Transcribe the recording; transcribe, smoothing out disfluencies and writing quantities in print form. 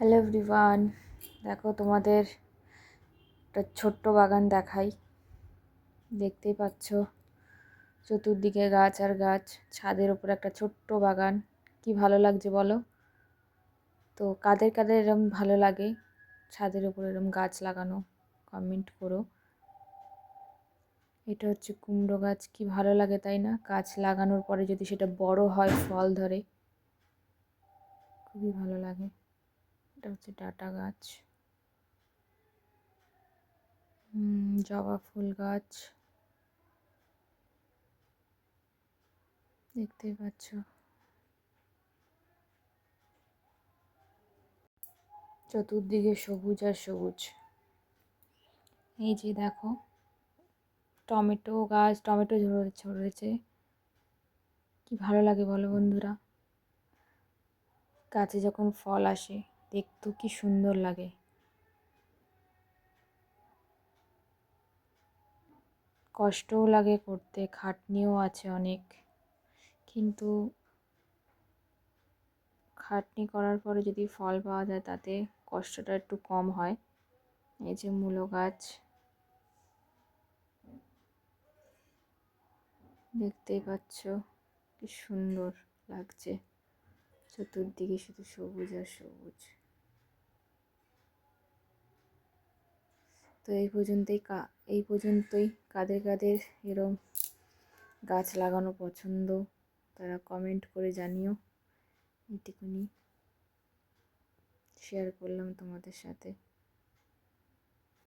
Hello everyone, দেখো তোমাদের একটা ছোট্ট বাগান দেখাই। দেখতেই পাচ্ছ চতুর্দিকে গাছ আর গাছ, ছাদের ওপর একটা ছোট্ট বাগান। কি ভালো লাগছে বলো তো? কাদের কাদের এরম ভালো লাগে ছাদের ওপর এরম গাছ লাগানো? কমেন্ট করো। এটা হচ্ছে কুমড়ো গাছ, কি ভালো লাগে তাই না? গাছ লাগানোর পরে যদি সেটা বড় হয়, ফল ধরে, খুবই ভালো লাগে। এটা হচ্ছে ডাঁটা গাছ, জবা ফুল গাছ, দেখতেই পাচ্ছ। চতুর্দিকে সবুজ আর সবুজ। এই যে দেখো টমেটো গাছ, টমেটো ঝরেছে। কি ভালো লাগে বলো বন্ধুরা? গাছে যখন ফল আসে দেখতেও কি সুন্দর লাগে। কষ্টও লাগে করতে, খাটনিও আছে অনেক, কিন্তু খাটনি করার পরে যদি ফল পাওয়া যায় তাতে কষ্টটা একটু কম হয়। এই যে মূলো গাছ, দেখতেই পাচ্ছ কি সুন্দর লাগছে। চতুর্দিকে শুধু সবুজ আর সবুজ। তো এই পর্যন্তই কাদের কাদের এরম গাছ লাগানো পছন্দ তারা কমেন্ট করে জানিও। এইটুকুনি শেয়ার করলাম তোমাদের সাথে।